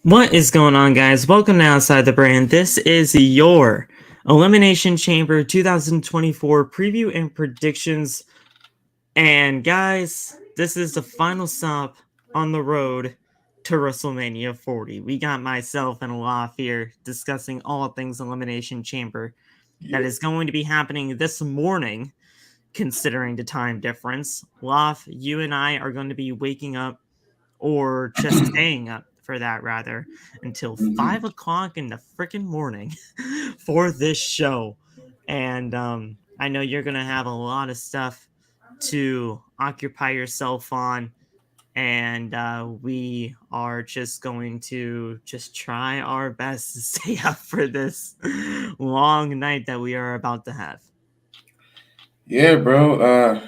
What is going on, guys? Welcome to Outside the Brand. This is your Elimination Chamber 2024 preview and predictions. And guys, this is the final stop on the road to WrestleMania 40. We got myself and Olaf here discussing all things Elimination Chamber. That is going to be happening this morning, considering the time difference. Olaf, you and I are going to be waking up or just staying up for that rather until 5 o'clock in the freaking morning for this show. And I know you're gonna have a lot of stuff to occupy yourself on, and we are just going to just try our best to stay up for this long night that we are about to have. Yeah, bro.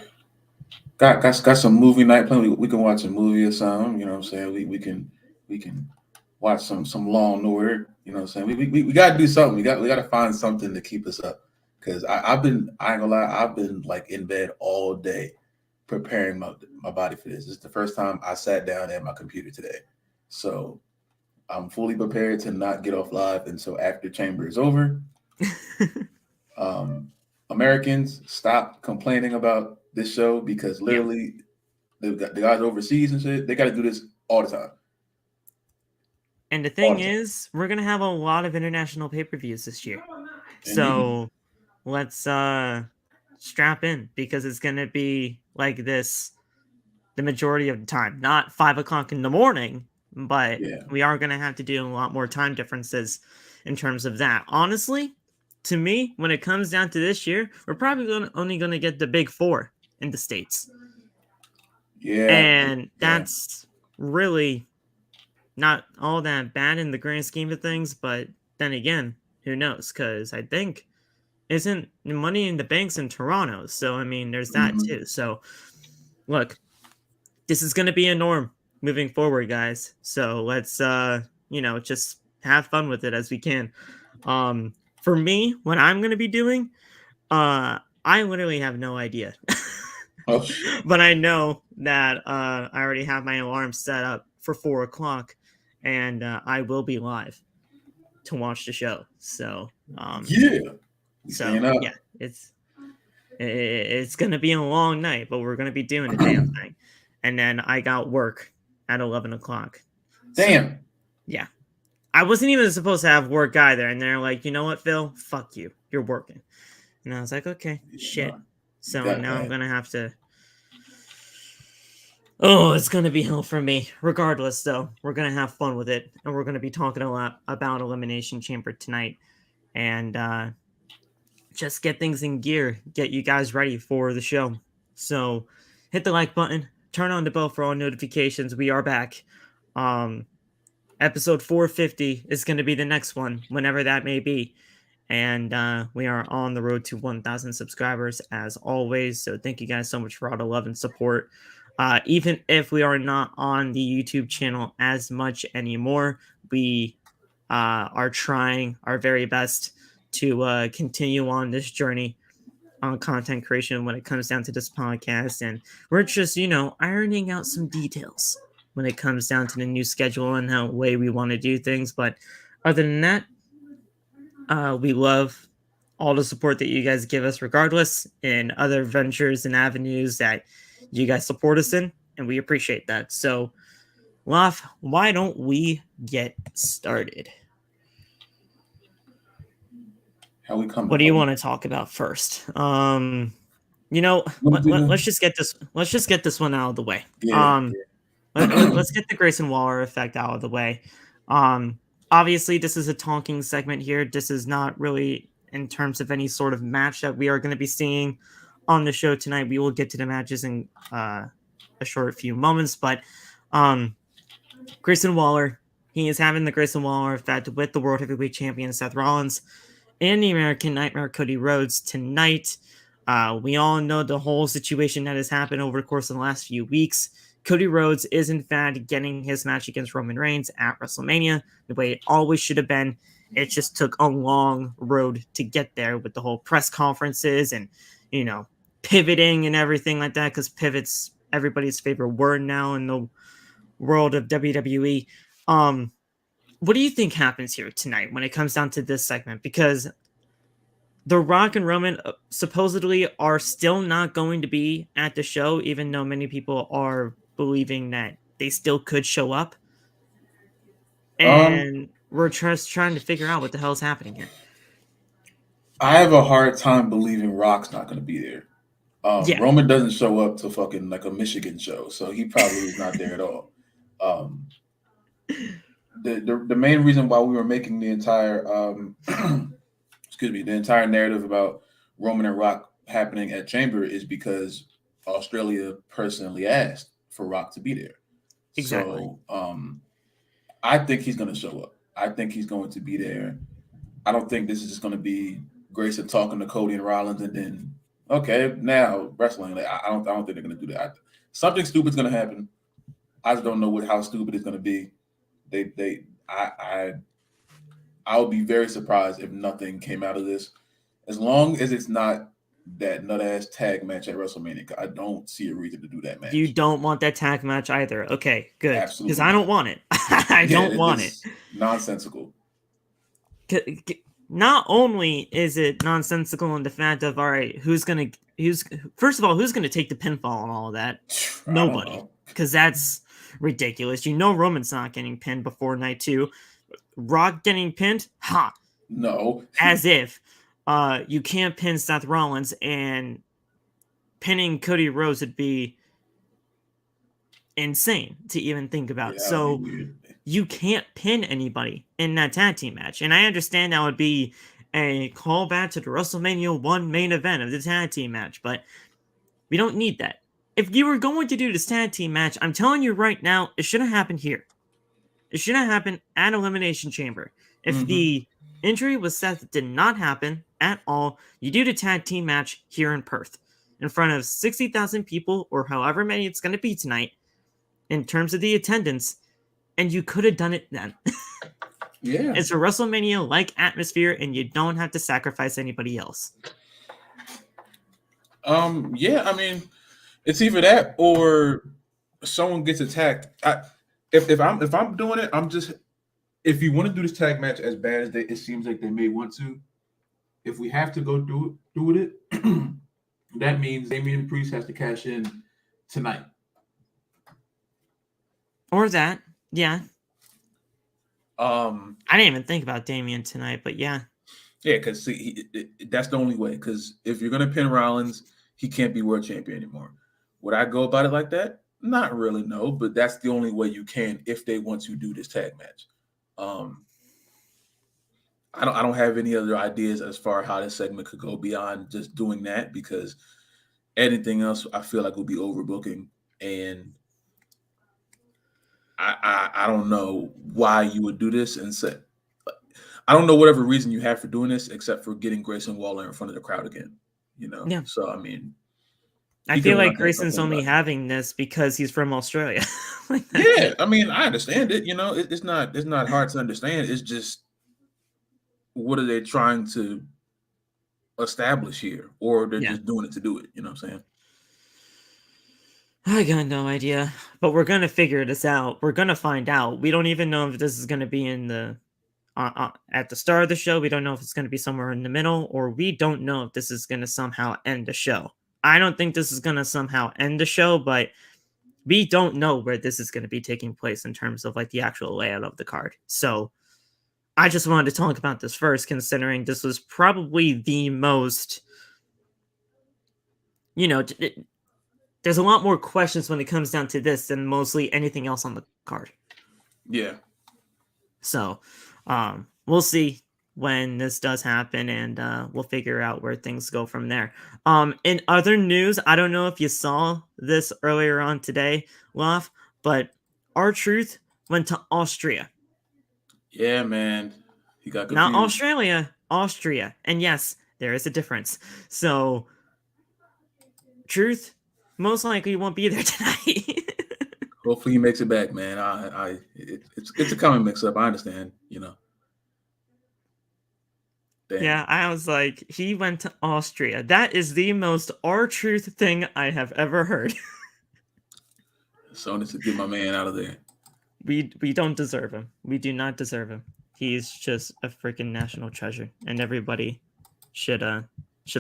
Got some movie night planned. We can watch a movie or something. You know what I'm saying? We can watch some Law and Order. You know what I'm saying? We got to do something. We got to find something to keep us up. Because I ain't gonna lie, I've been like in bed all day preparing my body for this. This is the first time I sat down at my computer today, so I'm fully prepared to not get off live until after Chamber is over. Americans, stop complaining about this show because literally the guys overseas and shit, they got to do this all the time. And the thing is, we're gonna have a lot of international pay-per-views this year, so let's strap in because it's gonna be like this the majority of the time. Not 5 o'clock in the morning, but we are gonna have to do a lot more time differences in terms of that. Honestly, to me, when it comes down to this year, we're probably only gonna get the big four in the States. And that's really not all that bad in the grand scheme of things, but then again, who knows? Because I think isn't Money in the Bank's in Toronto, so I mean, there's that too. So, look, this is going to be a norm moving forward, guys. So let's, just have fun with it as we can. For me, what I'm going to be doing, I literally have no idea. But I know that I already have my alarm set up for 4 o'clock, and I will be live to watch the show. So it's gonna be a long night, but we're gonna be doing the damn thing. And then I got work at 11 o'clock. Damn. So, yeah, I wasn't even supposed to have work either, and they're like, you know what, Phil? Fuck you. You're working. And I was like, okay, shit. So now I'm gonna have to. Oh, it's going to be hell for me. Regardless, though, we're going to have fun with it. And we're going to be talking a lot about Elimination Chamber tonight. And just get things in gear. Get you guys ready for the show. So hit the like button. Turn on the bell for all notifications. We are back. Episode 450 is going to be the next one, whenever that may be. And we are on the road to 1,000 subscribers, as always. So thank you guys so much for all the love and support. Even if we are not on the YouTube channel as much anymore, we are trying our very best to continue on this journey on content creation when it comes down to this podcast. And we're just, ironing out some details when it comes down to the new schedule and how way we want to do things. But other than that, we love all the support that you guys give us regardless in other ventures and avenues that you guys support us in, and we appreciate that. So, Laf, why don't we get started? What do you want to talk about first? Let's just get this. Let's just get this one out of the way. Let's get the Grayson Waller effect out of the way. Obviously, this is a talking segment here. This is not really in terms of any sort of match that we are going to be seeing on the show tonight. We will get to the matches in a short few moments, but Grayson Waller, he is having the Grayson Waller effect with the World Heavyweight Champion Seth Rollins and the American Nightmare Cody Rhodes tonight. We all know the whole situation that has happened over the course of the last few weeks. Cody Rhodes is in fact getting his match against Roman Reigns at WrestleMania, the way it always should have been. It just took a long road to get there with the whole press conferences and, pivoting and everything like that, because pivot's everybody's favorite word now in the world of WWE. what do you think happens here tonight when it comes down to this segment? Because The Rock and Roman supposedly are still not going to be at the show, even though many people are believing that they still could show up. Um, And we're just trying to figure out what the hell is happening here. I have a hard time believing Rock's not going to be there. Yeah, Roman doesn't show up to fucking like a Michigan show, so he probably is not there at all. The main reason why we were making the entire excuse me, the entire narrative about Roman and Rock happening at Chamber is because Australia personally asked for Rock to be there. exactly. So I think he's going to show up. I think he's going to be there. I don't think this is just going to be Grayson talking to Cody and Rollins and then okay, now wrestling. Like, I don't think they're going to do that. Something stupid's going to happen. I just don't know how stupid it's going to be. I would be very surprised if nothing came out of this, as long as it's not that nut ass tag match at WrestleMania. I don't see a reason to do that match. You don't want that tag match either. Okay, good. Absolutely, because I don't want it. I don't want it. Nonsensical. Not only is it nonsensical in the fact of all right, who's first of all, who's gonna take the pinfall and all of that? Nobody, because that's ridiculous. You know, Roman's not getting pinned before night 2. Rock getting pinned? Ha! No. As if you can't pin Seth Rollins, and pinning Cody Rhodes would be insane to even think about. Yeah, so you can't pin anybody in that tag team match. And I understand that would be a callback to the WrestleMania 1 main event of the tag team match, but we don't need that. If you were going to do this tag team match, I'm telling you right now, it should have happened here. It should have happened at Elimination Chamber. If the injury with Seth did not happen at all, you do the tag team match here in Perth in front of 60,000 people or however many it's going to be tonight in terms of the attendance, and you could have done it then. Yeah. It's a WrestleMania-like atmosphere, and you don't have to sacrifice anybody else. Yeah, I mean, it's either that or someone gets attacked. If I'm doing it, I'm just, if you want to do this tag match as bad as it seems like they may want to, if we have to go do it, that means Damian Priest has to cash in tonight. Or that, yeah. I didn't even think about Damian tonight, but yeah. Yeah, because that's the only way. Because if you're gonna pin Rollins, he can't be world champion anymore. Would I go about it like that? Not really, no. But that's the only way you can if they want to do this tag match. I don't have any other ideas as far as how this segment could go beyond just doing that, because anything else I feel like would be overbooking, and I don't know why you would do this and say, I don't know whatever reason you have for doing this except for getting Grayson Waller in front of the crowd again, you know? Yeah. So, I mean, I feel like Grayson's only having this because he's from Australia. Yeah, I mean, I understand it. You know, it's not hard to understand. It's just, what are they trying to establish here, or they're just doing it to do it? You know what I'm saying? I got no idea, but we're gonna figure this out. We're gonna find out. We don't even know if this is gonna be in the at the start of the show. We don't know if it's gonna be somewhere in the middle, or we don't know if this is gonna somehow end the show. I don't think this is gonna somehow end the show, but we don't know where this is gonna be taking place in terms of like the actual layout of the card. So I just wanted to talk about this first, considering this was probably the most, there's a lot more questions when it comes down to this than mostly anything else on the card. Yeah. So, we'll see when this does happen, and we'll figure out where things go from there. In other news, I don't know if you saw this earlier on today, Lof, but R-Truth went to Austria. Yeah, man. He got confused. Not Australia, Austria. And yes, there is a difference. So, Truth most likely won't be there tonight. Hopefully he makes it back, man. It's a common mix-up. I understand, you know. Damn. Yeah, I was like, he went to Austria. That is the most R-Truth thing I have ever heard. So I need to get my man out of there. We don't deserve him. We do not deserve him. He's just a freaking national treasure, and everybody should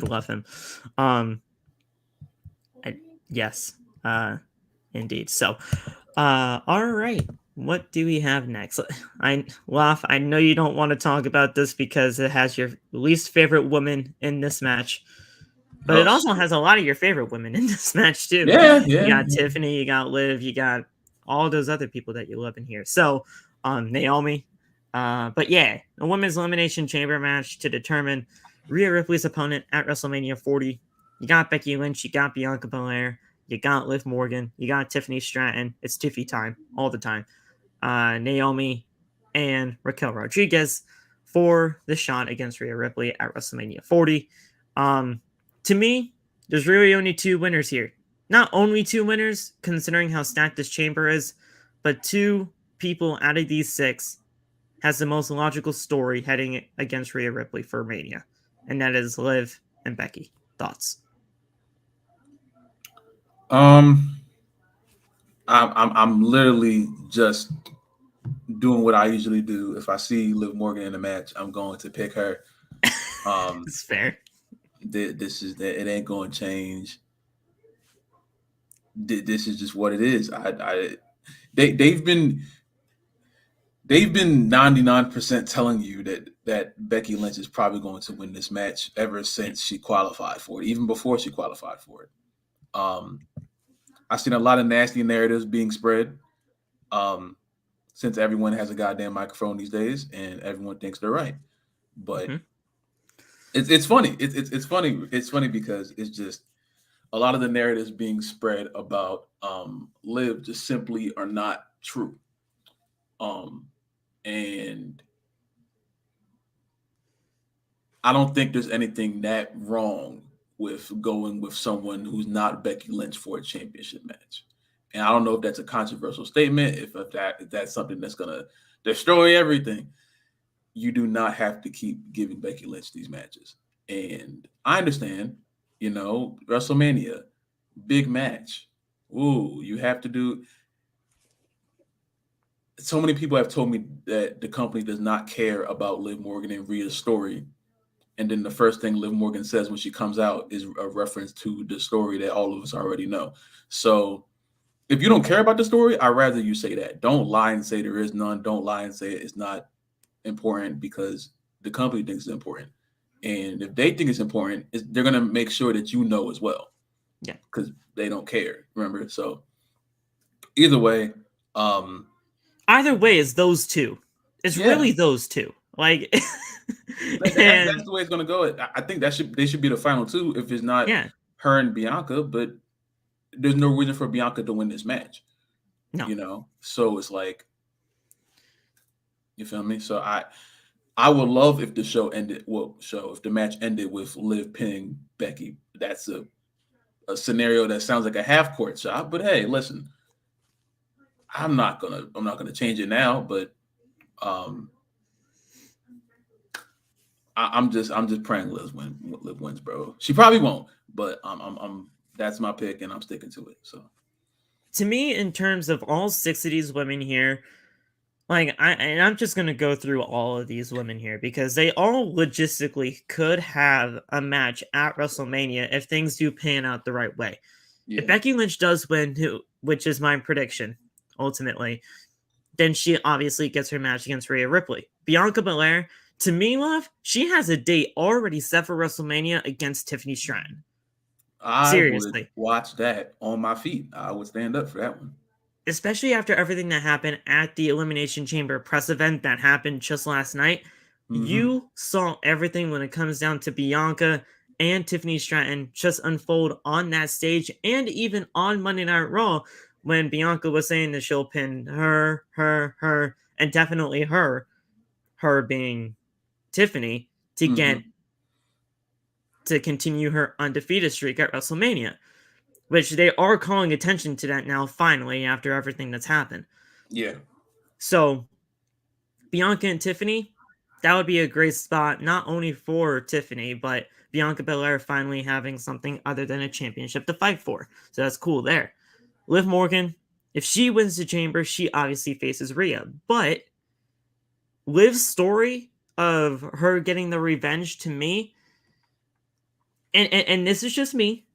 love him. Um, yes, indeed. So, all right. What do we have next? I know you don't want to talk about this because it has your least favorite woman in this match, but Oh, it also has a lot of your favorite women in this match too. yeah, You yeah. got Tiffany, you got Liv, you got all those other people that you love in here. So, Naomi. But yeah, a women's elimination chamber match to determine Rhea Ripley's opponent at WrestleMania 40. You got Becky Lynch, you got Bianca Belair, you got Liv Morgan, you got Tiffany Stratton. It's Tiffy time all the time. Naomi and Raquel Rodriguez for the shot against Rhea Ripley at WrestleMania 40. To me, there's really only two winners here. Not only two winners, considering how stacked this chamber is, but two people out of these six has the most logical story heading against Rhea Ripley for Mania, and that is Liv and Becky. Thoughts? I'm literally just doing what I usually do. If I see Liv Morgan in a match, I'm going to pick her. It's fair. This is that. It ain't going to change. This is just what it is. They've been 99% telling you that Becky Lynch is probably going to win this match ever since she qualified for it, even before she qualified for it. I've seen a lot of nasty narratives being spread. Since everyone has a goddamn microphone these days and everyone thinks they're right. But it's funny. It's funny. It's funny because it's just a lot of the narratives being spread about Liv just simply are not true. And I don't think there's anything that wrong with going with someone who's not Becky Lynch for a championship match. And I don't know if that's a controversial statement, if that's something that's gonna destroy everything. You do not have to keep giving Becky Lynch these matches. And I understand, WrestleMania, big match. Ooh, you have to do. So many people have told me that the company does not care about Liv Morgan and Rhea's story. And then the first thing Liv Morgan says when she comes out is a reference to the story that all of us already know. So if you don't care about the story, I'd rather you say that. Don't lie and say there is none. Don't lie and say it's not important because the company thinks it's important. And if they think it's important, they're going to make sure that you know as well. Yeah. Because they don't care, remember? So either way. Either way, it's those two. It's really those two. Like, that's the way it's going to go. I think they should be the final two if it's not her and Bianca, but there's no reason for Bianca to win this match. No. So it's like, you feel me? So I would love if the show ended. If the match ended with Liv pinning Becky. That's a scenario that sounds like a half court shot. But hey, listen, I'm not gonna change it now. But I'm just praying Liv wins, bro. She probably won't, but that's my pick and I'm sticking to it. So to me, in terms of all six of these women here, like I'm just gonna go through all of these women here because they all logistically could have a match at WrestleMania if things do pan out the right way. Yeah. If Becky Lynch does win, which is my prediction, ultimately, then she obviously gets her match against Rhea Ripley. Bianca Belair, to me, love, she has a date already set for WrestleMania against Tiffany Stratton. Seriously, would watch that on my feet. I would stand up for that one. Especially after everything that happened at the Elimination Chamber press event that happened just last night. Mm-hmm. You saw everything when it comes down to Bianca and Tiffany Stratton just unfold on that stage and even on Monday Night Raw when Bianca was saying that she'll pin her, and definitely her being Tiffany to get to continue her undefeated streak at WrestleMania. Which they are calling attention to that now, finally, after everything that's happened. Yeah. So, Bianca and Tiffany, that would be a great spot, not only for Tiffany, but Bianca Belair finally having something other than a championship to fight for. So that's cool there. Liv Morgan, If she wins the Chamber, she obviously faces Rhea. But Liv's story of her getting the revenge, to me, and this is just me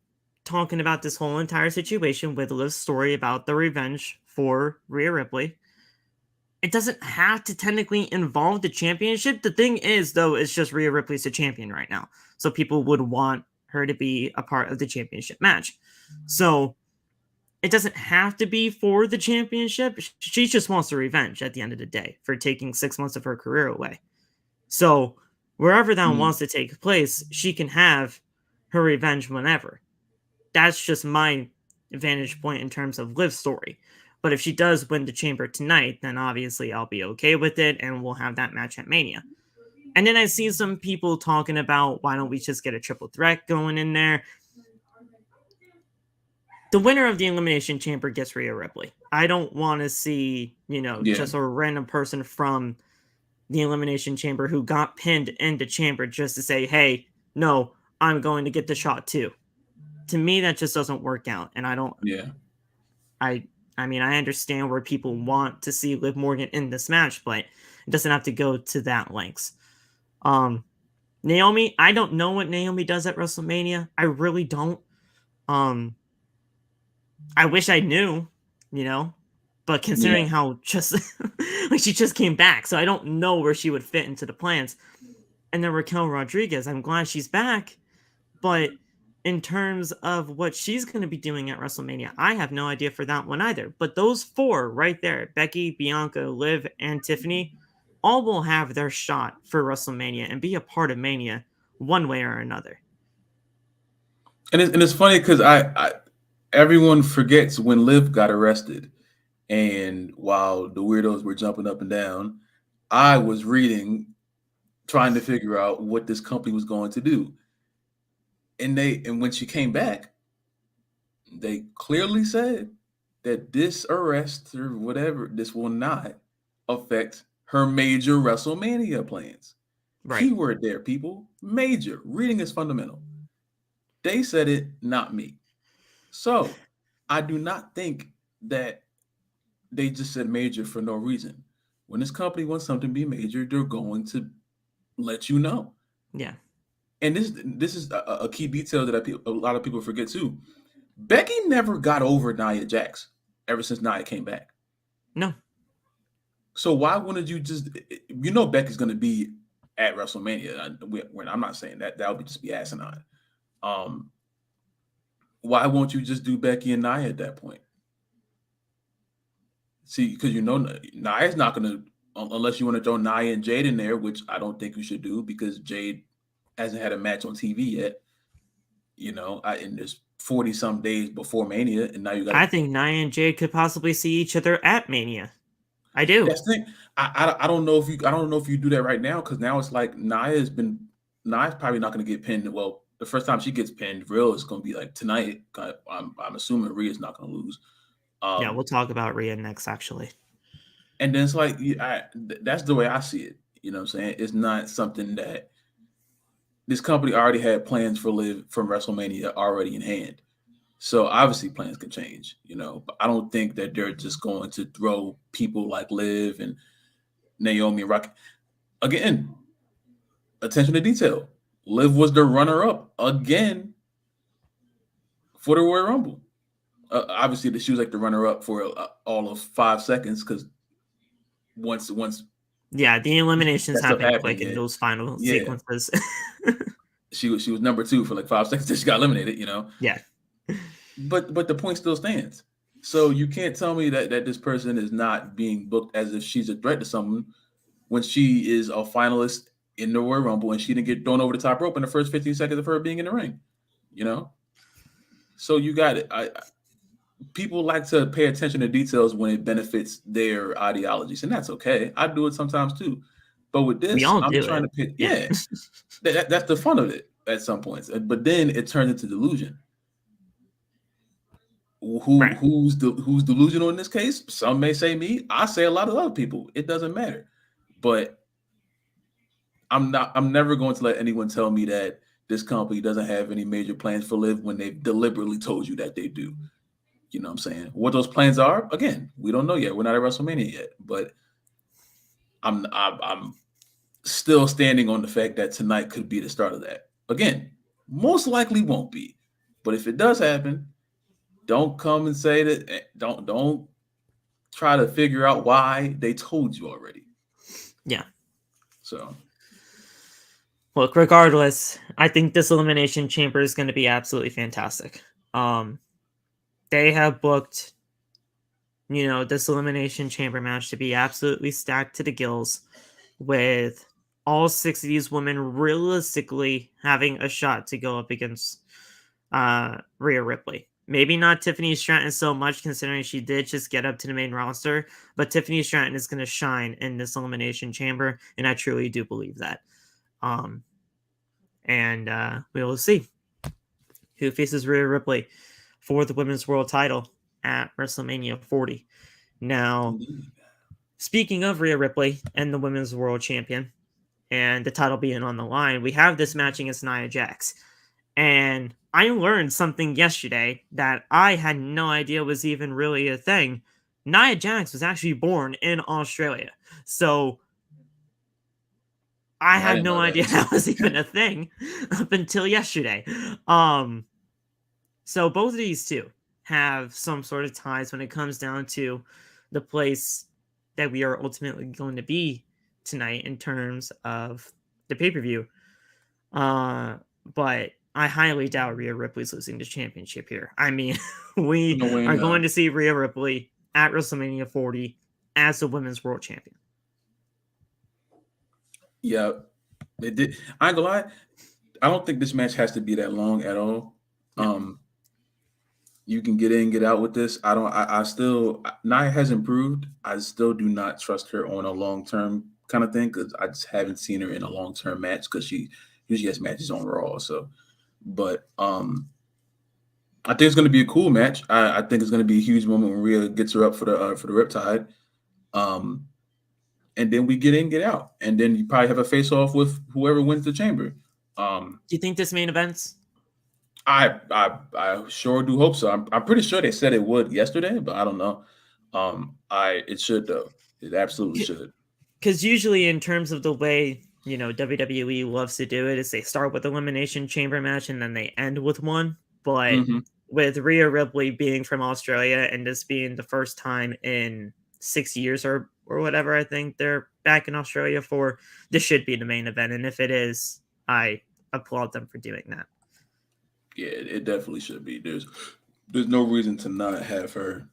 talking about this whole entire situation with Liv's story about the revenge for Rhea Ripley. It doesn't have to technically involve the championship. The thing is, though, it's just Rhea Ripley's the champion right now. So people would want her to be a part of the championship match. So it doesn't have to be for the championship. She just wants the revenge at the end of the day for taking 6 months of her career away. So wherever that wants to take place, she can have her revenge whenever. That's just my vantage point in terms of Liv's story. But if she does win the Chamber tonight, then obviously I'll be okay with it, and we'll have that match at Mania. And then I see some people talking about, why don't we just get a triple threat going in there? The winner of the Elimination Chamber gets Rhea Ripley. I don't want to see, just a random person from the Elimination Chamber who got pinned in the Chamber just to say, hey, no, I'm going to get the shot too. To me, that just doesn't work out. And I don't... Yeah. I mean, I understand where people want to see Liv Morgan in this match, but it doesn't have to go to that lengths. Naomi, I don't know what Naomi does at WrestleMania. I really don't. I wish I knew, but considering how just like she just came back, so I don't know where she would fit into the plans. And then Raquel Rodriguez, I'm glad she's back, but in terms of what she's going to be doing at WrestleMania, I have no idea for that one either. But those four right there, Becky, Bianca, Liv, and Tiffany, all will have their shot for WrestleMania and be a part of Mania one way or another. And it's funny because everyone forgets when Liv got arrested. And while the weirdos were jumping up and down, I was reading, trying to figure out what this company was going to do. And when she came back, they clearly said that this arrest or whatever, this will not affect her major WrestleMania plans. Right. Keyword there, people. Major. Reading is fundamental. They said it, not me. So I do not think that they just said major for no reason. When this company wants something to be major, they're going to let you know. Yeah. And this is a key detail that a lot of people forget too. Becky never got over Nia Jax ever since Nia came back. No. So why wouldn't you just, Becky's going to be at WrestleMania. I'm not saying that. That would just be asinine. Why won't you just do Becky and Nia at that point? See, because Nia's not going to, unless you want to throw Nia and Jade in there, which I don't think you should do because Jade hasn't had a match on TV yet. And there's 40-some days before Mania, and now you got. I think Nia and Jade could possibly see each other at Mania. I do. That's the thing. I don't know if you do that right now because now it's like Nia's probably not going to get pinned. Well, the first time she gets pinned, real is going to be like tonight. I'm assuming Rhea's not going to lose. Yeah, we'll talk about Rhea next, actually. And then it's like that's the way I see it. You know what I'm saying? It's not something that this company already had plans for Liv from WrestleMania already in hand. So obviously plans can change, but I don't think that they're just going to throw people like Liv and Naomi and Raquel. Again, attention to detail. Liv was the runner-up again for the Royal Rumble. Obviously, she was like the runner-up for all of 5 seconds because once. Yeah, the eliminations happened quick in those final sequences. She was number 2 for like 5 seconds until she got eliminated, Yeah. But the point still stands. So you can't tell me that this person is not being booked as if she's a threat to someone when she is a finalist in the Royal Rumble and she didn't get thrown over the top rope in the first 15 seconds of her being in the ring. So you got it. People like to pay attention to details when it benefits their ideologies, and that's okay. I do it sometimes too. But with this, I'm trying to pick. Yeah, that's the fun of it at some points. But then it turns into delusion. Who's delusional in this case? Some may say me. I say a lot of other people. It doesn't matter. But I'm never going to let anyone tell me that this company doesn't have any major plans for Liv when they've deliberately told you that they do. You know what I'm saying? What those plans are, again, we don't know yet. We're not at WrestleMania yet, but I'm still standing on the fact that tonight could be the start of that. Again, most likely won't be, but if it does happen, don't come and say that. Don't try to figure out why they told you already. Yeah. So, look, regardless, I think this Elimination Chamber is going to be absolutely fantastic. They have booked, this Elimination Chamber match to be absolutely stacked to the gills, with all 6 of these women realistically having a shot to go up against Rhea Ripley. Maybe not Tiffany Stratton so much, considering she did just get up to the main roster, but Tiffany Stratton is going to shine in this Elimination Chamber, and I truly do believe that. And we will see who faces Rhea Ripley for the Women's World title at WrestleMania 40. Now, speaking of Rhea Ripley and the Women's World Champion, and the title being on the line, we have this match against Nia Jax. And I learned something yesterday that I had no idea was even really a thing. Nia Jax was actually born in Australia. So I had no idea that was even a thing up until yesterday. So both of these two have some sort of ties when it comes down to the place that we are ultimately going to be tonight in terms of the pay-per-view. But I highly doubt Rhea Ripley's losing the championship here. I mean, we are going to see Rhea Ripley at WrestleMania 40 as the Women's World Champion. Yeah, it did. I ain't gonna lie. I don't think this match has to be that long at all. No. You can get in, get out with this. I still, Nia has improved. I still do not trust her on a long-term kind of thing, because I just haven't seen her in a long-term match, because she usually has matches on Raw. So, but I think it's going to be a cool match. I think it's going to be a huge moment when Rhea gets her up for the Riptide. And then we get in, get out, and then you probably have a face-off with whoever wins the chamber. Do you think this main events? I sure do hope so. I'm pretty sure they said it would yesterday, but I don't know. It should though. It absolutely should. Because usually, in terms of the way WWE loves to do it, is they start with Elimination Chamber match and then they end with one. But with Rhea Ripley being from Australia and this being the first time in 6 years or whatever, I think they're back in Australia for, this should be the main event. And if it is, I applaud them for doing that. Yeah, it definitely should be. There's no reason to not have her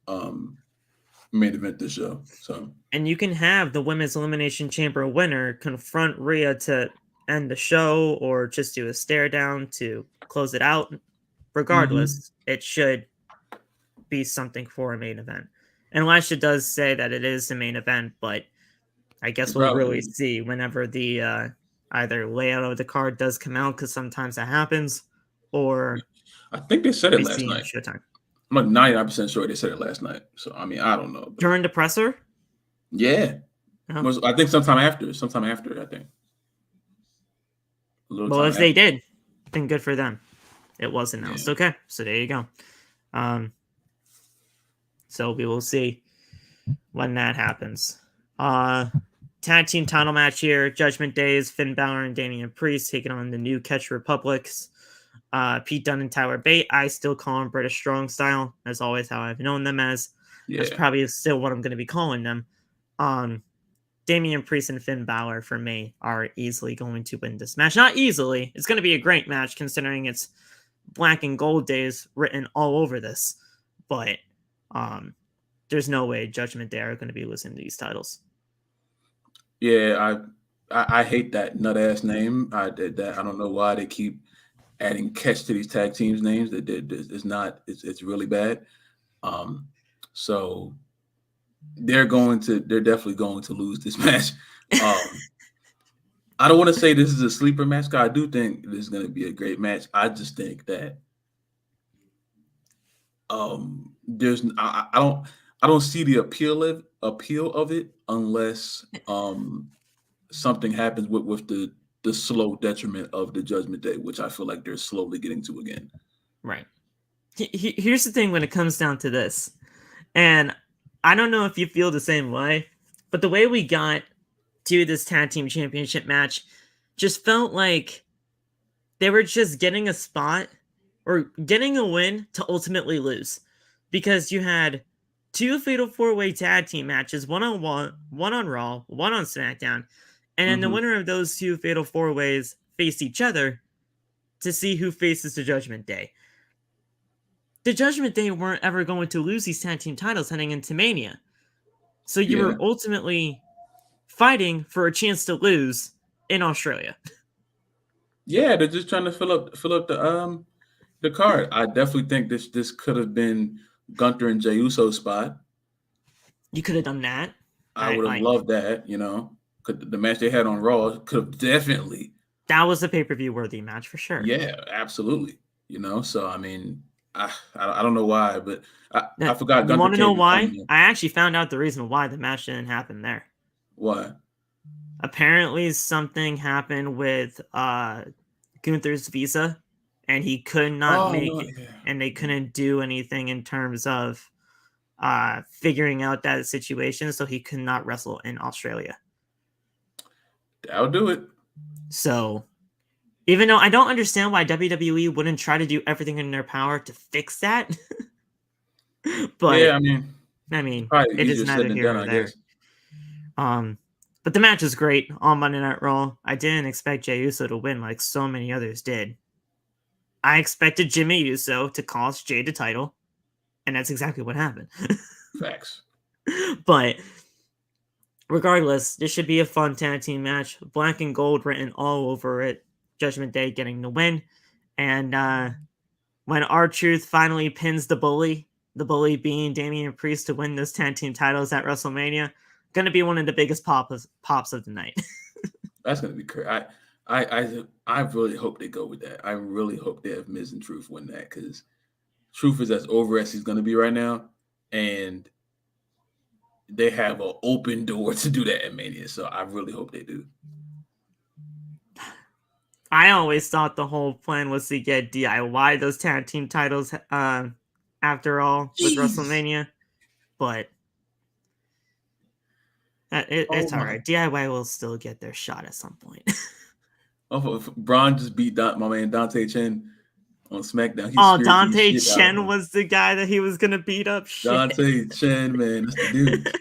main event this show. So, and you can have the Women's Elimination Chamber winner confront Rhea to end the show, or just do a stare down to close it out. Regardless, it should be something for a main event. And Lashley does say that it is the main event, but I guess we'll really see whenever the either layout of the card does come out, because sometimes that happens, or I think they said it last night. Showtime. I'm like 99% sure they said it last night. So I mean, I don't know. But... during the presser? Yeah. Oh. I think sometime after, I think. Well, if they did, then good for them. It was announced. Yeah. Okay, so there you go. So we will see when that happens. Tag team title match here. Judgment Days, Finn Balor and Damian Priest taking on the New Catch Republics. Pete Dunne and Tyler Bate. I still call them British Strong Style. That's always how I've known them as. Yeah. That's probably still what I'm going to be calling them. Damian Priest and Finn Balor, for me, are easily going to win this match. Not easily. It's going to be a great match, considering it's black and gold days written all over this. But there's no way Judgment Day are going to be losing to these titles. Yeah, I hate that nut ass name. I don't know why they keep adding catch to these tag teams names. That it's not. It's really bad. So they're definitely going to lose this match. I don't want to say this is a sleeper match, because I do think this is going to be a great match. I just think that I don't see the appeal of it unless something happens with the slow detriment of the Judgment Day, which I feel like they're slowly getting to again. Right. Here's the thing when it comes down to this, and I don't know if you feel the same way, but the way we got to this tag team championship match just felt like they were just getting a spot or getting a win to ultimately lose, because you had two fatal four-way tag team matches, one on Raw, one on SmackDown, and then the winner of those two fatal four-ways face each other to see who faces the Judgment Day. The Judgment Day weren't ever going to lose these tag team titles heading into Mania. So you were ultimately fighting for a chance to lose in Australia. Yeah, they're just trying to fill up the card. I definitely think this could have been Gunther and Jey Uso's spot. You could have done that. I would have loved that, the match they had on Raw could have definitely. That was a pay-per-view worthy match for sure. Yeah, absolutely. So I mean, I don't know why, but I forgot. You want to know why? I actually found out the reason why the match didn't happen there. Why? Apparently, something happened with Gunther's visa, and he could not and they couldn't do anything in terms of figuring out that situation, so he could not wrestle in Australia. That'll do it. So, even though I don't understand why WWE wouldn't try to do everything in their power to fix that, but yeah, I mean, it is neither here nor there. But the match was great on Monday Night Raw. I didn't expect Jey Uso to win like so many others did. I expected Jimmy Uso to cost Jey the title, and that's exactly what happened. Facts. But regardless, this should be a fun tag team match. Black and gold written all over it. Judgment Day getting the win. And when R-Truth finally pins the bully being Damian Priest to win those tag team titles at WrestleMania, going to be one of the biggest pops of the night. That's going to be crazy. I really hope they go with that. I really hope they have Miz and Truth win that, because Truth is as over as he's going to be right now, and they have an open door to do that at Mania. So I really hope they do. I always thought the whole plan was to get DIY those tag team titles after all with WrestleMania, but it's all right. DIY will still get their shot at some point. Braun just beat my man Dante Chen on SmackDown. Dante Chen was the guy that he was going to beat up? Shit. Dante Chen, man, that's the dude.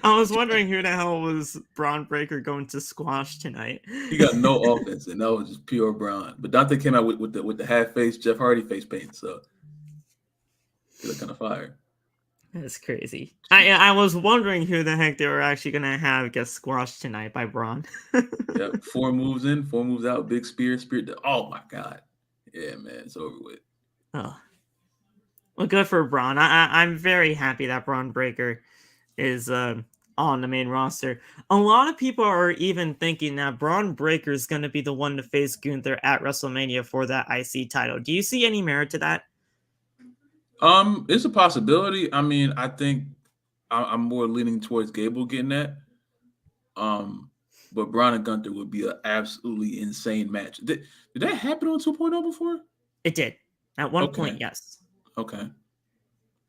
I was wondering who the hell was Braun Breaker going to squash tonight. He got no offense, and that was just pure Braun. But Dante came out with the half face Jeff Hardy face paint, so he looked kind of fire. That's crazy. I was wondering who the heck they were actually going to have get squashed tonight by Braun. Yeah, 4 moves in, 4 moves out, big spear. Oh my god. Yeah, man, it's over with. Oh, well, good for Braun. I'm very happy that Braun Breaker is on the main roster. A lot of people are even thinking that Braun Breaker is going to be the one to face Gunther at WrestleMania for that IC title. Do you see any merit to that? It's a possibility. I mean, I think I'm more leaning towards Gable getting that. But Braun and Gunther would be an absolutely insane match. Did that happen on 2.0 before? It did. At one point, yes. Okay.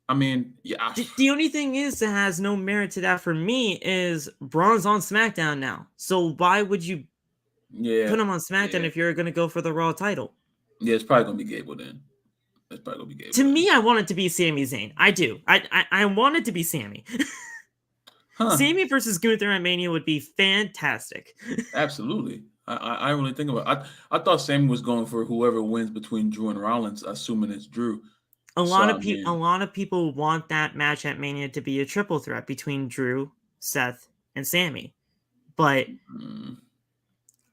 I mean, yeah. The only thing is that has no merit to that for me is Braun's on SmackDown now. So why would you put him on SmackDown if you're going to go for the Raw title? Yeah, it's probably going to be Gable then. It's probably going to be Gable. To me, I want it to be Sami Zayn. I do. I want it to be Sami. Sami versus Gunther at Mania would be fantastic. Absolutely. I really think about it. I thought Sami was going for whoever wins between Drew and Rollins, assuming it's Drew. A lot of people want that match at Mania to be a triple threat between Drew, Seth, and Sami. But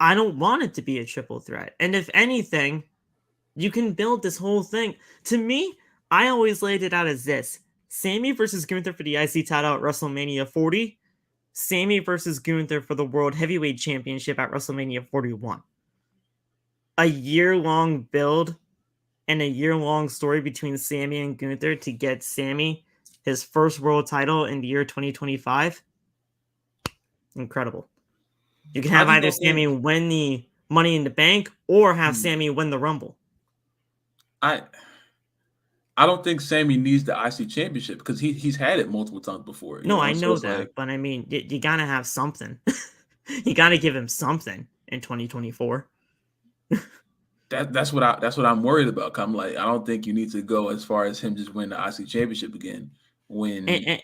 I don't want it to be a triple threat. And if anything, you can build this whole thing. To me, I always laid it out as this. Sami versus Gunther for the IC title at WrestleMania 40. Sami versus Gunther for the World Heavyweight Championship at WrestleMania 41. A year-long build and a year-long story between Sami and Gunther to get Sami his first world title in the year 2025. Incredible. You can have either Sami win the Money in the Bank or have Sami win the Rumble. I don't think Sammy needs the IC championship because he's had it multiple times before. No, I So know it's that, like but I mean, you gotta have something. You gotta give him something in 2024. that's what I'm worried about. I'm like, I don't think you need to go as far as him just win the IC championship again. And, When and,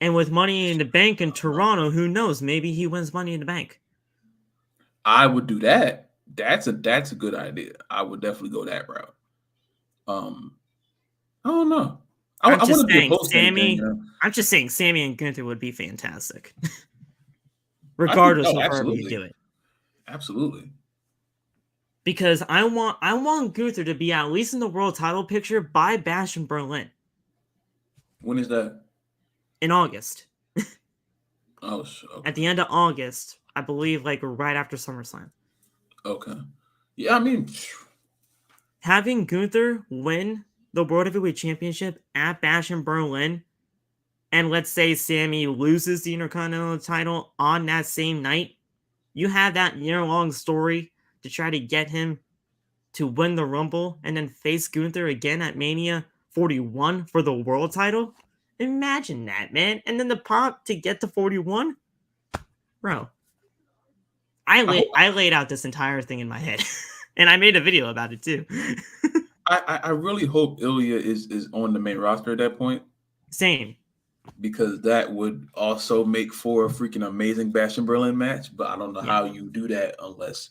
and with Money in the Bank in Toronto, who knows? Maybe he wins Money in the Bank. I would do that. That's a good idea. I would definitely go that route. I don't know. I I'm want just to be saying, opposed to anything. I'm just saying, Sammy and Gunther would be fantastic, I think regardless of however you absolutely, do it. absolutely. Because I want Gunther to be at least in the world title picture by Bash in Berlin When is that? in August. Oh, okay. At the end of August, I believe, like right after SummerSlam. Okay. Yeah, I mean, Having Gunther win the World Heavyweight Championship at Bash in Berlin, and let's say Sammy loses the Intercontinental title on that same night, you have that year-long story to try to get him to win the Rumble and then face Gunther again at Mania 41 for the world title. Imagine that, man. And then the pop to get to 41. Bro, I hope I laid out this entire thing in my head. And I made a video about it too. I really hope Ilya is on the main roster at that point. Same. Because that would also make for a freaking amazing Bash in Berlin match. But I don't know how you do that unless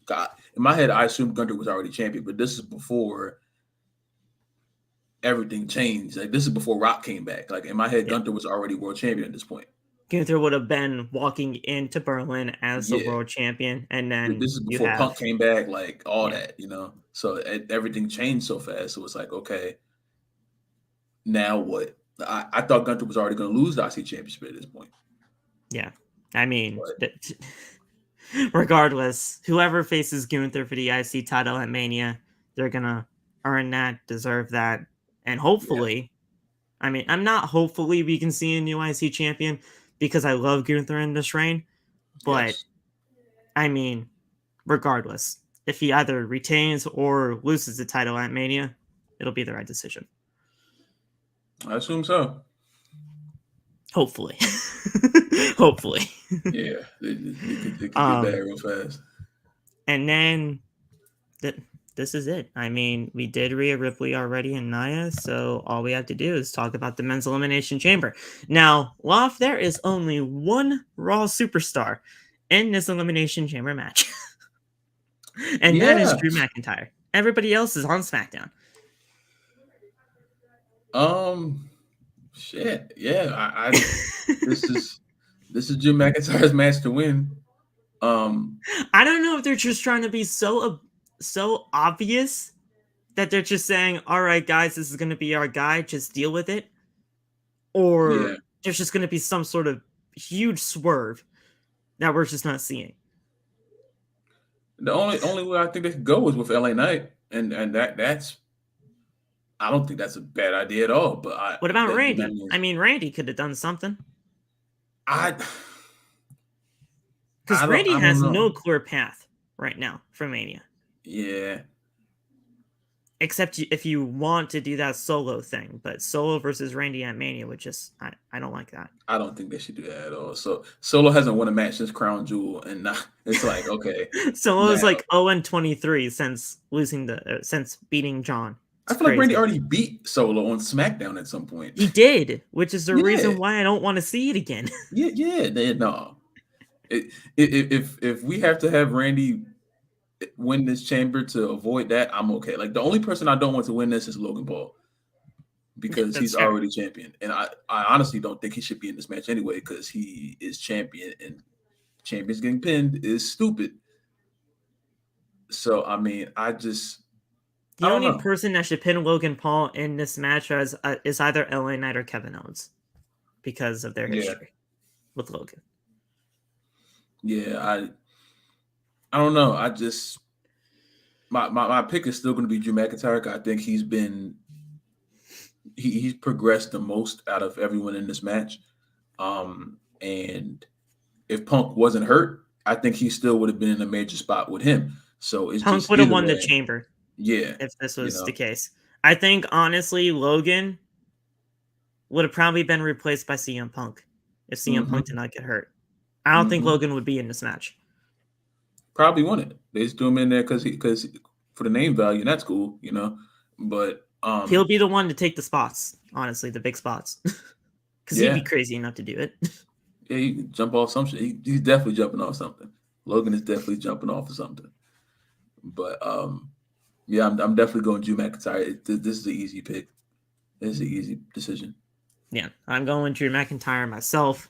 God. In my head, I assumed Gunther was already champion, but this is before everything changed. Like this is before Rock came back. Like in my head, Gunther was already world champion at this point. Gunther would have been walking into Berlin as the world champion, and then this is before Punk came back, like all that, So everything changed so fast. So it's like, okay, now what? I thought Gunther was already going to lose the IC championship at this point. Yeah, I mean, regardless, whoever faces Gunther for the IC title at Mania, they're gonna earn that, deserve that, and hopefully, I mean, I'm not hopefully we can see a new IC champion because I love Gunther in this reign, but I mean, regardless, if he either retains or loses the title at Mania, it'll be the right decision. I assume so. Hopefully. Hopefully. Yeah, it could get bad real fast. And then this is it. I mean, we did Rhea Ripley already and Nia, so all we have to do is talk about the men's elimination chamber. Now, Loft, there is only one Raw superstar in this elimination chamber match. And that is Drew McIntyre. Everybody else is on SmackDown. Shit. Yeah, this is Drew McIntyre's match to win. I don't know if they're just trying to be so obvious that they're just saying, all right, guys, this is going to be our guy, just deal with it. Or there's just going to be some sort of huge swerve that we're just not seeing. The only way I think they could go is with LA Knight, and that's I don't think that's a bad idea at all. But what about Randy? I mean, Randy could have done something. Because Randy has no clear path right now for Mania. Yeah. Except if you want to do that solo thing, but solo versus Randy at Mania would just I don't like that. I don't think they should do that at all. So Solo hasn't won a match since Crown Jewel, and it's like okay. Solo is like 0-23 since since beating John. I feel like Randy already beat Solo on SmackDown at some point. He did, which is the reason why I don't want to see it again. No. If we have to have Randy win this chamber to avoid that, I'm okay. Like the only person I don't want to win this is Logan Paul because he's already champion, and I honestly don't think he should be in this match anyway because he is champion, and champions getting pinned is stupid. So I mean, the only person that should pin Logan Paul in this match is either LA Knight or Kevin Owens because of their history with Logan. Yeah, I don't know. I just my pick is still going to be Drew McIntyre. I think he's progressed the most out of everyone in this match. And if Punk wasn't hurt, I think he still would have been in a major spot with him. So Punk would have won the chamber. Yeah, if this was the case. I think honestly, Logan would have probably been replaced by CM Punk if CM Punk did not get hurt. I don't think Logan would be in this match. Probably wouldn't. They just threw him in there because for the name value, and that's cool, you know. But he'll be the one to take the spots, honestly, the big spots, because he'd be crazy enough to do it. Yeah, he can jump off some shit. He's definitely jumping off something. Logan is definitely jumping off of something. But yeah, I'm definitely going Drew McIntyre. This is an easy pick. This is an easy decision. Yeah, I'm going Drew McIntyre myself.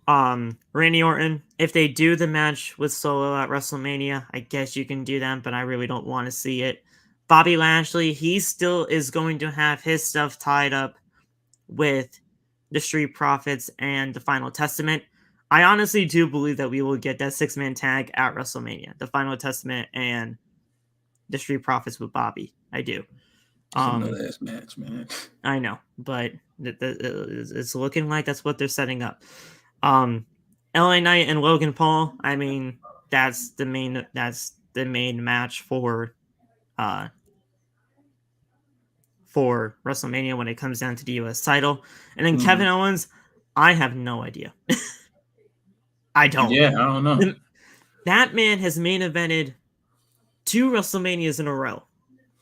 Randy Orton, if they do the match with Solo at WrestleMania, I guess you can do that, but I really don't want to see it. Bobby Lashley, he still is going to have his stuff tied up with the Street Profits and the Final Testament. I honestly do believe that we will get that 6-man tag at WrestleMania. The Final Testament and the Street Profits with Bobby. I do. Another ass match, man. I know, but it's looking like that's what they're setting up. LA Knight and Logan Paul. I mean, that's the main match for WrestleMania when it comes down to the US title. And then Kevin Owens, I have no idea. I don't. Yeah, I don't know. That man has main evented 2 WrestleManias in a row.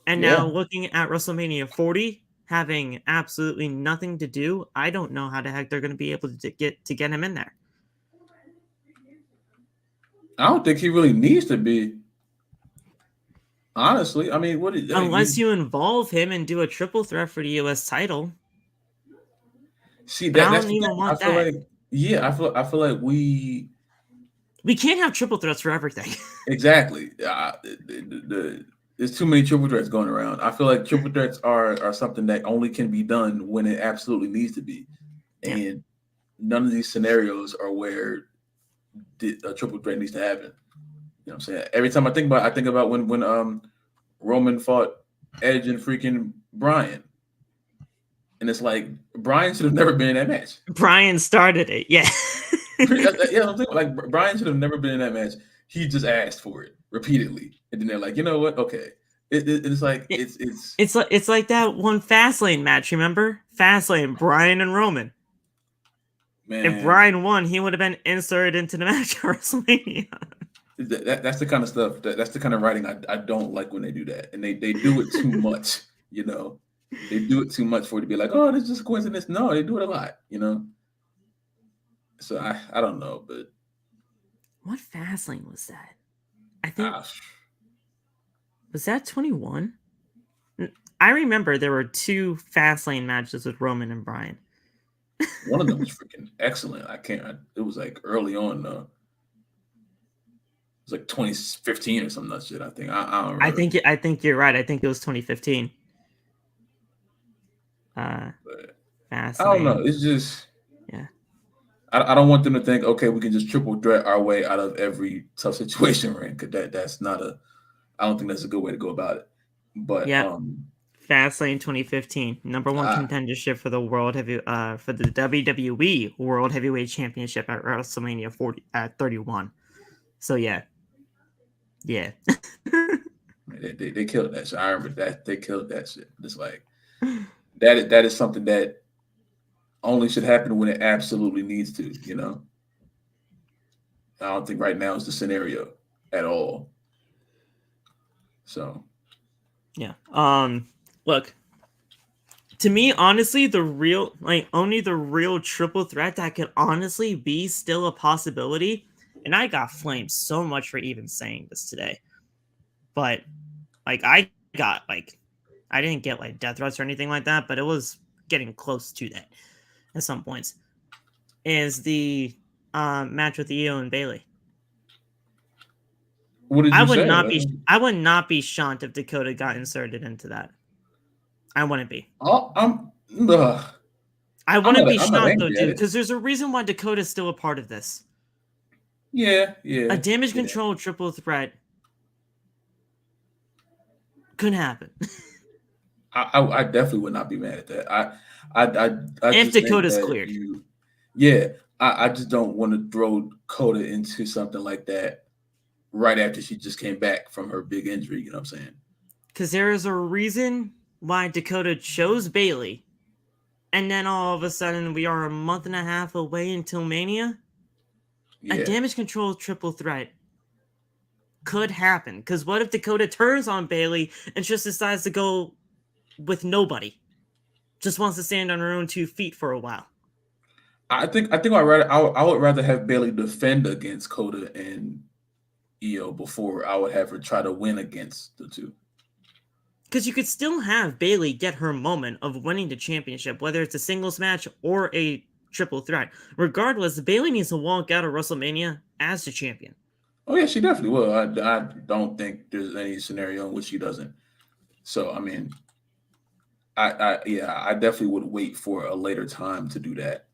And now looking at WrestleMania 40, having absolutely nothing to do, I don't know how the heck they're going to be able to get him in there. I don't think he really needs to be. Honestly, I mean, unless you involve him and do a triple threat for the U.S. title. See, I don't even want that. I feel like we can't have triple threats for everything. Exactly. There's too many triple threats going around. I feel like triple threats are something that only can be done when it absolutely needs to be, and none of these scenarios are where a triple threat needs to happen. You know what I'm saying? Every time I think about when Roman fought Edge and freaking Bryan. And it's like Bryan should have never been in that match. Bryan started it, yeah. Yeah, I'm thinking like Bryan should have never been in that match. He just asked for it repeatedly, and then they're like, you know what? Okay, it's like it's like that one Fastlane match. Remember Fastlane, Bryan and Roman. Man. If Bryan won, he would have been inserted into the match at WrestleMania. That's the kind of stuff. That's the kind of writing I don't like when they do that, and they do it too much. You know, they do it too much for it to be like, oh, this is just a coincidence. No, they do it a lot. You know. So I don't know, but what Fastlane was that? I think was that 21? I remember there were 2 Fastlane matches with Roman and Bryan. One of them was freaking excellent. It was like early on though. It was like 2015 or some nut shit. I think I don't remember. I think you're right. I think it was 2015. Fastlane. I don't know. It's just I don't want them to think, okay, we can just triple threat our way out of every tough situation we're in, because that's not I don't think that's a good way to go about it. But Fastlane 2015, number 1 contendership for the for the WWE World Heavyweight Championship at WrestleMania 31. So yeah. They killed that shit. I remember that they killed that shit. It's like that is something that only should happen when it absolutely needs to, you know. I don't think right now is the scenario at all. So, yeah. Look, to me, honestly, only the real triple threat that could honestly be still a possibility. And I got flamed so much for even saying this today, but I didn't get death threats or anything like that, but it was getting close to that. At some points, is the match with Io and Bayley. What did you say? I would not be shocked if Dakota got inserted into that. I wouldn't be. I wouldn't be shocked though, dude, because there's a reason why Dakota's still a part of this. Yeah. A damage control triple threat could happen. I definitely would not be mad at that. If Dakota's cleared. I just don't want to throw Dakota into something like that right after she just came back from her big injury. You know what I'm saying? Because there is a reason why Dakota chose Bayley, and then all of a sudden we are a month and a half away until Mania. Yeah. A damage control triple threat could happen. Because what if Dakota turns on Bayley and just decides to go with nobody? Just wants to stand on her own 2 feet for a while. I think I would rather have Bayley defend against Coda and Io before I would have her try to win against the two. Because you could still have Bayley get her moment of winning the championship, whether it's a singles match or a triple threat. Regardless, Bayley needs to walk out of WrestleMania as the champion. Oh yeah, she definitely will. I don't think there's any scenario in which she doesn't. So I mean, I definitely would wait for a later time to do that.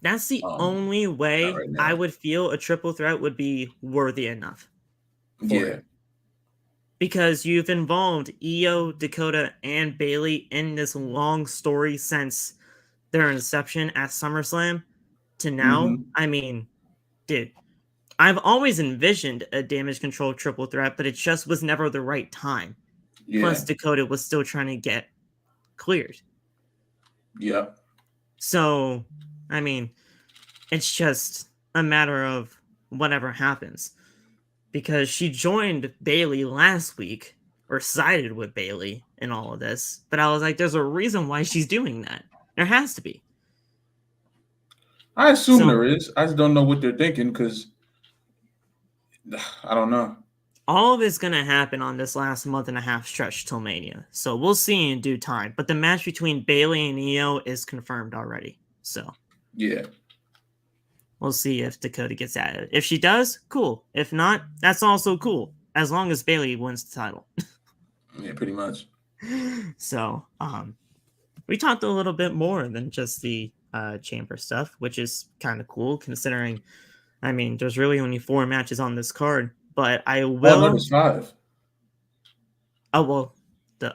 That's the only way right I would feel a triple threat would be worthy enough. Yeah. It. Because you've involved Io, Dakota, and Bayley in this long story since their inception at SummerSlam to now. Mm-hmm. I mean, dude, I've always envisioned a damage control triple threat, but it just was never the right time. Yeah. Plus, Dakota was still trying to get cleared. Yeah. So, I mean, it's just a matter of whatever happens. Because she joined Bayley last week, or sided with Bayley in all of this. But I was like, there's a reason why she's doing that. There has to be. I assume there is. I just don't know what they're thinking because I don't know. All of it's going to happen on this last month and a half stretch till Mania. So we'll see in due time. But the match between Bayley and Io is confirmed already. So yeah. We'll see if Dakota gets at it. If she does, cool. If not, that's also cool. As long as Bayley wins the title. Yeah, pretty much. So, we talked a little bit more than just the chamber stuff, which is kind of cool considering, I mean, there's really only 4 matches on this card. But I will. Oh, no, there's 5. Oh, well,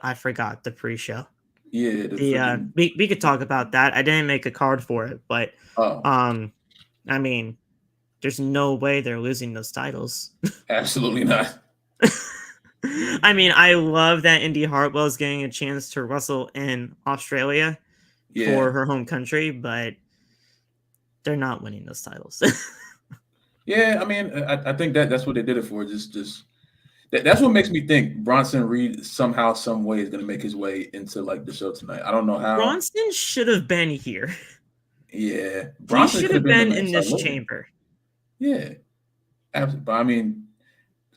I forgot the pre-show. Yeah. We could talk about that. I didn't make a card for it, but I mean, there's no way they're losing those titles. Absolutely not. I mean, I love that Indy Hartwell is getting a chance to wrestle in Australia for her home country, but they're not winning those titles. Yeah, I mean, I think that's what they did it for. Just that's what makes me think Bronson Reed somehow, some way is going to make his way into like the show tonight. I don't know how. Bronson should have been here. Yeah, Bronson should have been in this chamber. Yeah, absolutely. But I mean,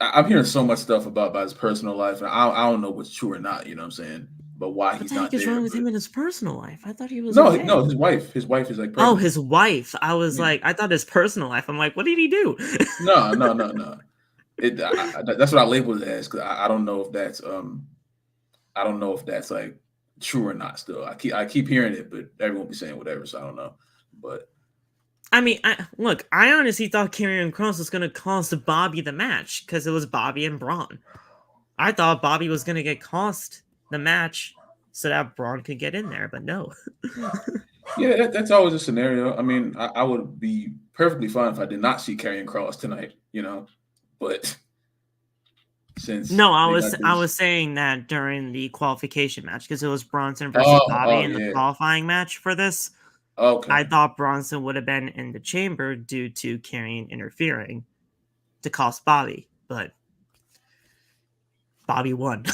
I'm hearing so much stuff about his personal life, and I don't know what's true or not. You know what I'm saying? But why he's not there? What's wrong with him in his personal life? I thought he was no, okay. no. His wife is like. Pregnant. Oh, his wife. I was like, I thought his personal life. I'm like, what did he do? No. That's what I labeled it as because I don't know if that's like true or not. Still, I keep hearing it, but everyone be saying whatever, so I don't know. But I mean, I honestly thought Karrion Kross was going to cost Bobby the match because it was Bobby and Braun. I thought Bobby was going to get cost the match so that Braun could get in there, but no. Yeah, that's always a scenario. I mean, I would be perfectly fine if I did not see Karrion Kross tonight, you know. But since I was saying that during the qualification match because it was Bronson versus Bobby in the qualifying match for this. Okay. I thought Bronson would have been in the chamber due to Karrion interfering to cost Bobby, but Bobby won.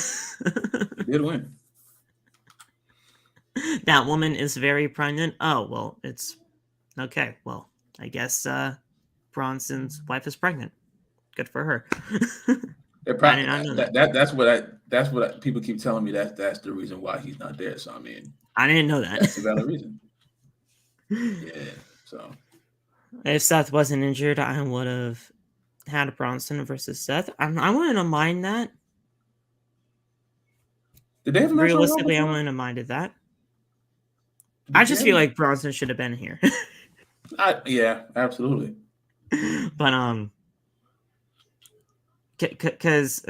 He did win. That woman is very pregnant. Oh, well, it's okay. Well, I guess Bronson's wife is pregnant. Good for her. That's what people keep telling me. That's the reason why he's not there. So I mean, I didn't know that. That's a valid reason. Yeah. So if Seth wasn't injured, I would have had Bronson versus Seth. I wouldn't have minded that. Did they have a match? Realistically, I wouldn't have minded that. I just feel like Bronson should have been here. Yeah, absolutely. But because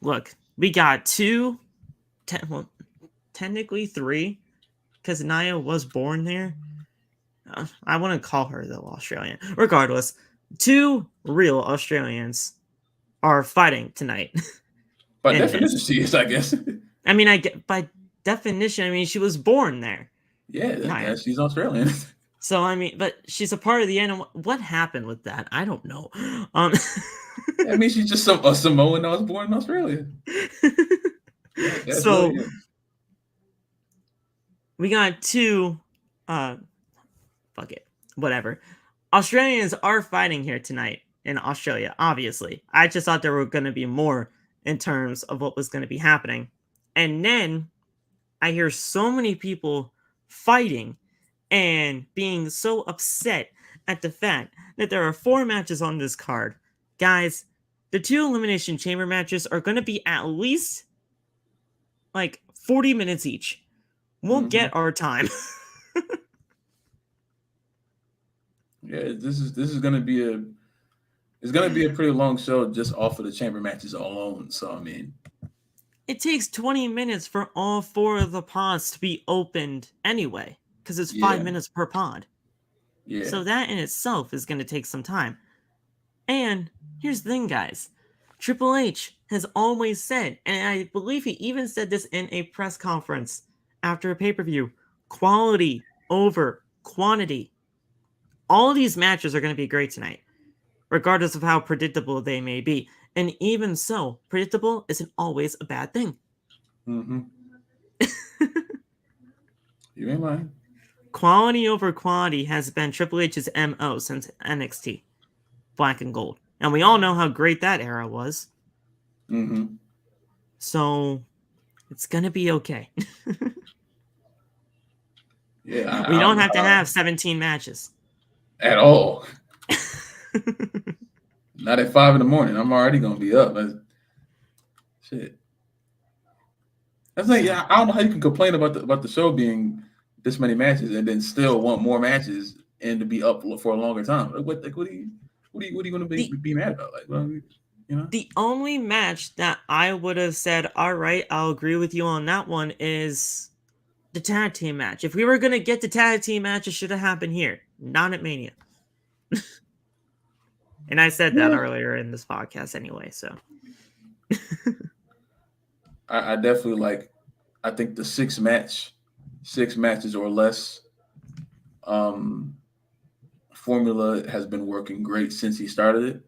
look, we got 2, technically 3, because Nia was born there. I wouldn't call her though Australian. Regardless, 2 real Australians are fighting tonight. By definition, she is, I guess. I mean, I get by definition, I mean, she was born there. Yeah, she's Australian. So, I mean, but she's a part of the animal. What happened with that? I don't know. I mean, she's just a Samoan that was born in Australia. That's so, really it. We got two, fuck it, whatever. Australians are fighting here tonight in Australia, obviously. I just thought there were going to be more in terms of what was going to be happening. And then I hear so many people fighting and being so upset at the fact that there are 4 matches on this card. Guys, the 2 Elimination Chamber matches are going to be at least like 40 minutes each. We'll get our time. Yeah, this is gonna be a pretty long show just off of the chamber matches alone. So I mean, it takes 20 minutes for all 4 of the pods to be opened anyway, because it's 5 minutes per pod. Yeah. So that in itself is going to take some time. And here's the thing, guys. Triple H has always said, and I believe he even said this in a press conference after a pay-per-view, quality over quantity. All of these matches are going to be great tonight, regardless of how predictable they may be. And even so, predictable isn't always a bad thing. You ain't lying. Quality over quantity has been Triple H's MO since NXT, Black and Gold. And we all know how great that era was. So, it's going to be okay. Yeah. We don't have to have 17 matches. At all. Not at 5 a.m. I'm already going to be up. Shit. That's like, I don't know how you can complain about the show being this many matches and then still want more matches and to be up for a longer time. What are you going to be mad about? Like, well, you know? The only match that I would have said, all right, I'll agree with you on that one, is the tag team match. If we were going to get the tag team match, it should have happened here, not at Mania. And I said that earlier in this podcast anyway, so. I definitely I think the 6 matches or less formula has been working great since he started it.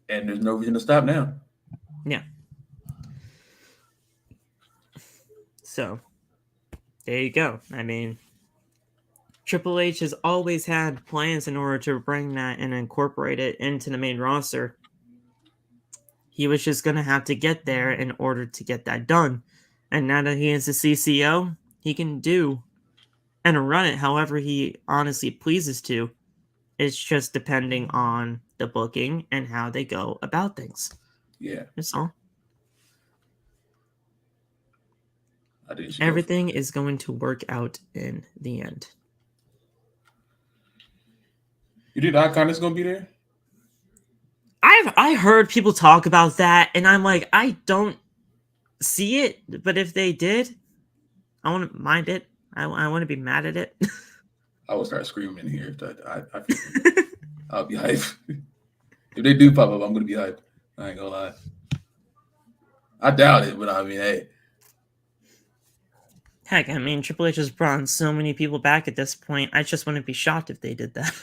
And there's no reason to stop now. Yeah. So, there you go. I mean, Triple H has always had plans in order to bring that and incorporate it into the main roster. He was just going to have to get there in order to get that done. And now that he is the CCO, he can do and run it however he honestly pleases to. It's just depending on the booking and how they go about things. Yeah. That's all. Everything is going to work out in the end. You think Icon is going to be there? I heard people talk about that, and I'm like, I don't see it. But if they did, I wouldn't mind it. I want to be mad at it. I will start screaming in here. I'll be hyped. If they do pop up, I'm going to be hyped. I ain't going to lie. I doubt it, but I mean, hey. Heck, I mean, Triple H has brought so many people back at this point. I just wouldn't be shocked if they did that.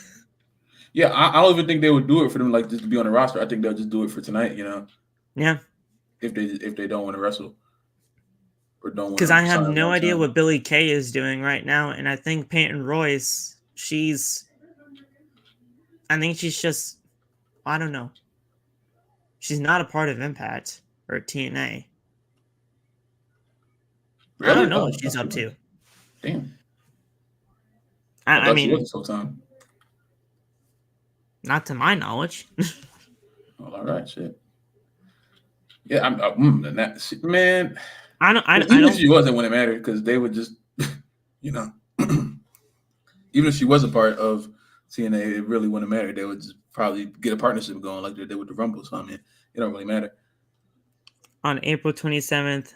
Yeah, I don't even think they would do it for them just to be on the roster. I think they'll just do it for tonight, you know. Yeah. If they don't want to wrestle or don't want. Because I have no idea what Billie Kay is doing right now, and I think Peyton Royce, I think she's just, I don't know. She's not a part of Impact or TNA. Really? I don't know what she's up to. Damn. I mean, she was this whole time. Not to my knowledge. Well, all right, shit. Yeah, man. I don't. Even if she wasn't when it mattered, because they would just, you know, even if she was a part of TNA, it really wouldn't matter. They would just probably get a partnership going like they did with the Rumble. So I mean, it don't really matter. On April 27th,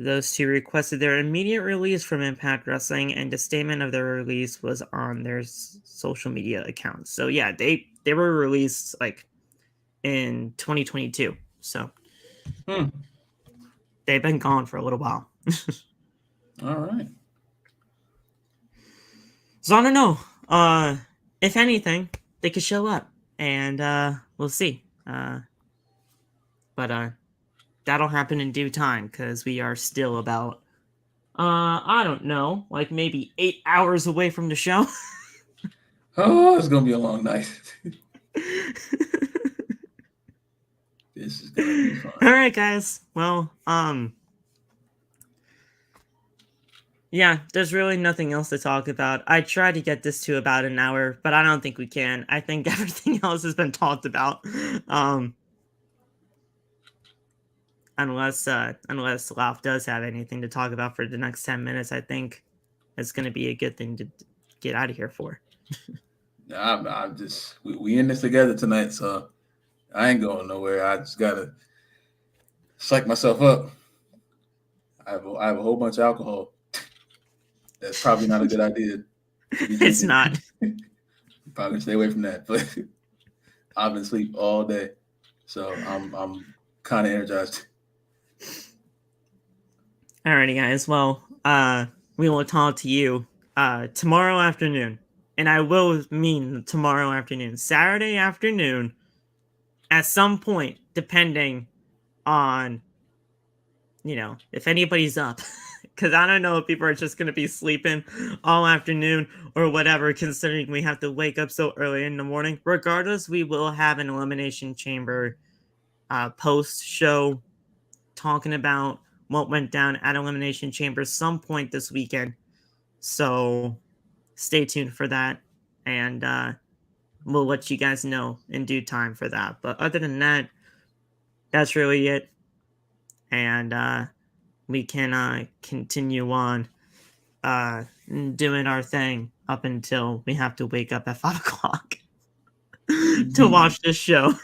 those two requested their immediate release from Impact Wrestling, and the statement of their release was on their social media accounts. So yeah, they were released like in 2022. So they've been gone for a little while. All right. So I don't know. If anything, they could show up, and we'll see. But that'll happen in due time because we are still about I don't know, like maybe 8 hours away from the show. Oh, it's gonna be a long night. This is gonna be fun. All right, guys. Well, yeah, there's really nothing else to talk about. I tried to get this to about an hour, but I don't think we can. I think everything else has been talked about. Unless Lauf does have anything to talk about for the next 10 minutes, I think it's going to be a good thing to get out of here for. I'm just we in this together tonight, so I ain't going nowhere. I just gotta psych myself up. I have a whole bunch of alcohol. That's probably not a good idea. It's not. Probably stay away from that. But I've been asleep all day, so I'm kind of energized. Alrighty, guys. Well, we will talk to you tomorrow afternoon, and I will mean tomorrow afternoon, Saturday afternoon, at some point, depending on if anybody's up. Because I don't know if people are just going to be sleeping all afternoon or whatever, considering we have to wake up so early in the morning. Regardless, we will have an Elimination Chamber post show talking about what went down at Elimination Chamber some point this weekend. So stay tuned for that. And we'll let you guys know in due time for that. But other than that, that's really it. And we can continue on doing our thing up until we have to wake up at 5 o'clock to watch this show.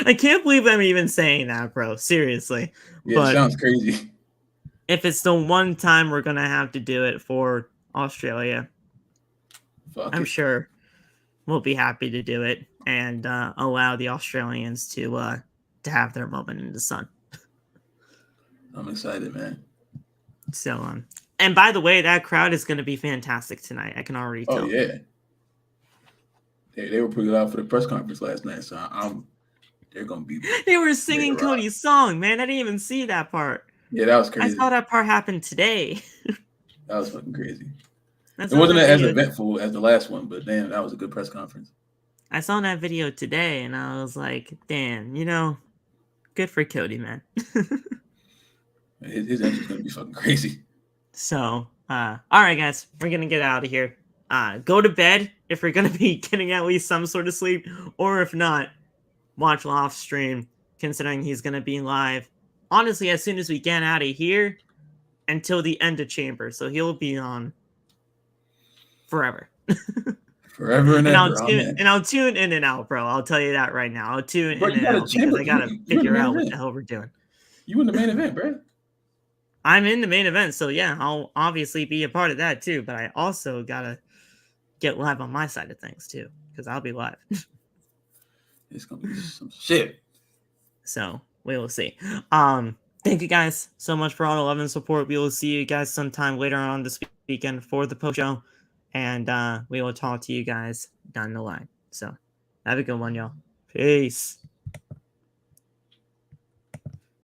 I can't believe I'm even saying that, bro. Seriously. Yeah, but it sounds crazy. If it's the one time we're going to have to do it for Australia, I'm sure we'll be happy to do it and allow the Australians to have their moment in the sun. I'm excited, man. So, and by the way, that crowd is going to be fantastic tonight. I can already tell. Oh, yeah. They were pretty loud for the press conference last night, so they're going to be... They were singing Cody's song, man. I didn't even see that part. Yeah, that was crazy. I saw that part happen today. That was fucking crazy. It wasn't as eventful as the last one, but damn, that was a good press conference. I saw that video today, and I was like, damn, good for Cody, man. His entrance going to be fucking crazy. So, all right, guys, we're going to get out of here. Go to bed if you're going to be getting at least some sort of sleep, or if not, watch Lauf stream, considering he's going to be live, honestly, as soon as we get out of here until the end of Chamber. So he'll be on forever. Forever and ever. I'll tune in and out, bro. I'll tell you that right now. I'll tune in and out because I got to figure out what the hell we're doing. You in the main event, bro? I'm in the main event, so yeah, I'll obviously be a part of that too. But I also gotta get live on my side of things too, because I'll be live. It's gonna be some shit. So we will see. Thank you guys so much for all the love and support. We will see you guys sometime later on this weekend for the post show, and we will talk to you guys down the line. So have a good one, y'all. Peace.